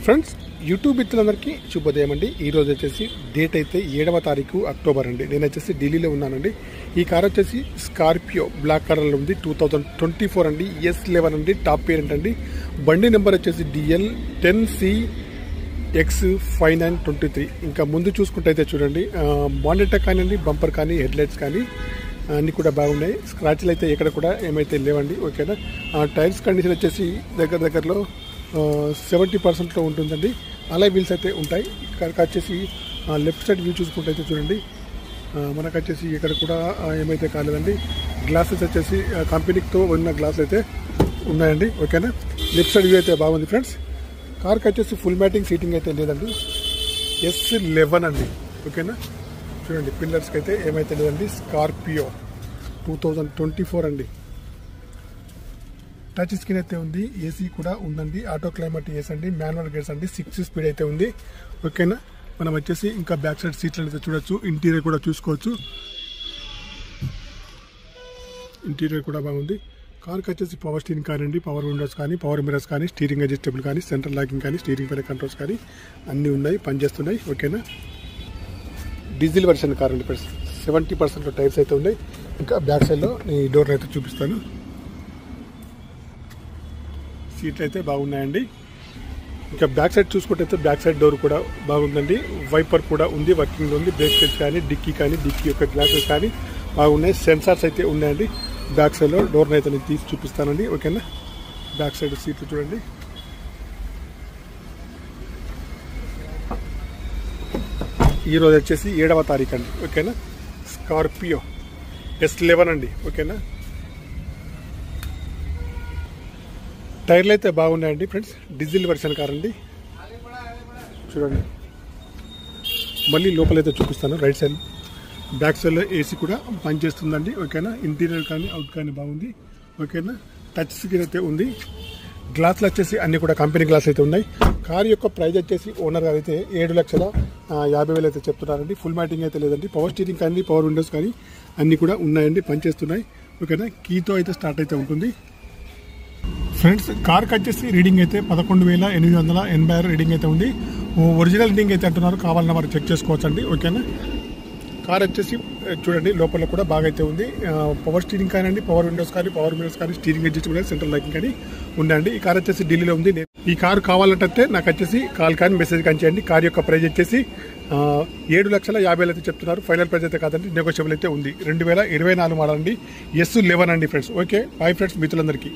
Friends YouTube మిత్రులందరికీ శుభోదయం అండి. ఈరోజు వచ్చేసి డేట్ అయితే 7వ తారీఖు అక్టోబర్ అండి. నేను వచ్చేసి ఢిల్లీలో ఉన్నానండి. ఈ కార్ వచ్చేసి స్కార్పియో బ్లాక్ కలర్లో ఉంది. 2024 అండి. S11 అండి. టాప్ పేరెంట్ అండి. బండి నెంబర్ వచ్చేసి DL 10CX5923. ఇంకా ముందు చూసుకుంటే అయితే చూడండి, మానిటర్ కానివ్వండి, బంపర్ కానీ, హెడ్లైట్స్ కానీ అన్నీ కూడా బాగున్నాయి. స్క్రాచ్లు అయితే ఎక్కడ కూడా ఏమైతే లేవండి. ఓకేనా. టైర్స్ కండిషన్ వచ్చేసి దగ్గరలో 70% ఉంటుందండి. అలా వీల్స్ అయితే ఉంటాయి. ఇక్కడ వచ్చేసి లెఫ్ట్ సైడ్ వ్యూ చూసుకుంటే అయితే చూడండి, మనకు వచ్చేసి ఇక్కడ కూడా ఏమైతే కాలేదండి. గ్లాసెస్ వచ్చేసి కంపెనీతో ఉన్న గ్లాస్ అయితే ఉన్నాయండి. ఓకేనా. లెఫ్ట్ సైడ్ వ్యూ అయితే బాగుంది ఫ్రెండ్స్. కార్కి వచ్చేసి ఫుల్ మ్యాటింగ్ సీటింగ్ అయితే లేదండి. S11 అండి. ఓకేనా. చూడండి, పిల్లర్స్కి అయితే ఏమైతే లేదండి. స్కార్పియో 2024 అండి. టచ్ స్క్రీన్ అయితే ఉంది. ఏసీ కూడా ఉందండి. ఆటో క్లైమేట్ ఏసీ అండి. మాన్యువల్ గేర్స్ అండి. 6 స్పీడ్ అయితే ఉంది. ఓకేనా. మనం వచ్చేసి ఇంకా బ్యాక్ సైడ్ సీట్లు అయితే చూడొచ్చు. ఇంటీరియర్ కూడా చూసుకోవచ్చు. ఇంటీరియర్ కూడా బాగుంది. కార్కి వచ్చేసి పవర్ స్టీరింగ్ కానివ్వండి, పవర్ విండోస్ కానీ, పవర్ మిరర్స్ కానీ, స్టీరింగ్ అడ్జస్టబుల్ కానీ, సెంట్రల్ లాకింగ్ కానీ, స్టీరింగ్ పైన కంట్రోల్స్ కానీ అన్నీ ఉన్నాయి, పనిచేస్తున్నాయి. ఓకేనా. డీజిల్ వెర్షన్ కార్ అండి. 70% టైర్స్ అయితే ఉన్నాయి. ఇంకా బ్యాక్ సైడ్లో ఈ డోర్ అయితే చూపిస్తాను. సీట్లు అయితే బాగున్నాయండి. ఇంకా బ్యాక్ సైడ్ చూసుకుంటే బ్యాక్ సైడ్ డోర్ కూడా బాగుందండి. వైపర్ కూడా ఉంది, వర్కింగ్లో ఉంది. బ్రేక్ సెట్స్ కానీ, డిక్కీ యొక్క గ్లాసెస్ కానీ బాగున్నాయి. సెన్సార్స్ అయితే ఉన్నాయండి. బ్యాక్ సైడ్లో డోర్ని అయితే నేను తీసి చూపిస్తానండి. ఓకేనా. బ్యాక్ సైడ్ సీట్లు చూడండి. ఈరోజు వచ్చేసి 7వ తారీఖు అండి. ఓకేనా. స్కార్పియో S11 అండి. ఓకేనా. టైర్లు అయితే బాగున్నాయండి ఫ్రెండ్స్. డీజిల్ వెర్షన్ కార్ అండి. చూడండి, మళ్ళీ లోపలైతే చూపిస్తాను. రైట్ సైడ్ బ్యాక్ సైడ్లో ఏసీ కూడా పనిచేస్తుందండి. ఓకేనా. ఇంటీరియర్ కానీ, అవుట్ కానీ బాగుంది. ఓకేనా. టచ్ స్క్రీన్ అయితే ఉంది. గ్లాసులు వచ్చేసి అన్ని కూడా కంపెనీ గ్లాస్ అయితే ఉన్నాయి. కార్ యొక్క ప్రైస్ వచ్చేసి ఓనర్ గారు అయితే 7,50,000 అయితే చెప్తున్నారండి. ఫుల్ మ్యాటింగ్ అయితే లేదండి. పవర్ స్టీరింగ్ కానీ, పవర్ విండోస్ కానీ అన్నీ కూడా ఉన్నాయండి, పనిచేస్తున్నాయి. ఓకేనా. కీతో అయితే స్టార్ట్ అయితే ఉంటుంది ఫ్రెండ్స్. కార్కి వచ్చేసి రీడింగ్ అయితే 11,886 రీడింగ్ అయితే ఉంది. ఒరిజినల్ రీడింగ్ అయితే అంటున్నారు. కావాలన్న వారు చెక్ చేసుకోవచ్చు అండి. ఓకేనా. కార్ వచ్చేసి చూడండి, లోపల కూడా బాగా అయితే ఉంది. పవర్ స్టీరింగ్ కానివ్వండి, పవర్ విండోస్ కానీ, పవర్ మిరర్స్ కానీ, స్టీరింగ్ అడ్జస్టబుల్ కానీ, సెంట్రల్ లాకింగ్ కానీ ఉండండి. ఈ కార్ వచ్చేసి ఢిల్లీలో ఉంది. ఈ కార్ కావాలంటే నాకు వచ్చేసి కాల్ కానీ, మెసేజ్ కానీ చేయండి. కార్ యొక్క ప్రైస్ వచ్చేసి 7,50,000 అయితే చెప్తున్నారు. ఫైనల్ ప్రైస్ అయితే కాదండి, నెగోషియబుల్ అయితే ఉంది. 2024 మోడల్ అండి. S11 అండి ఫ్రెండ్స్. ఓకే. బాయ్ ఫ్రెండ్స్, మిత్రులందరికీ.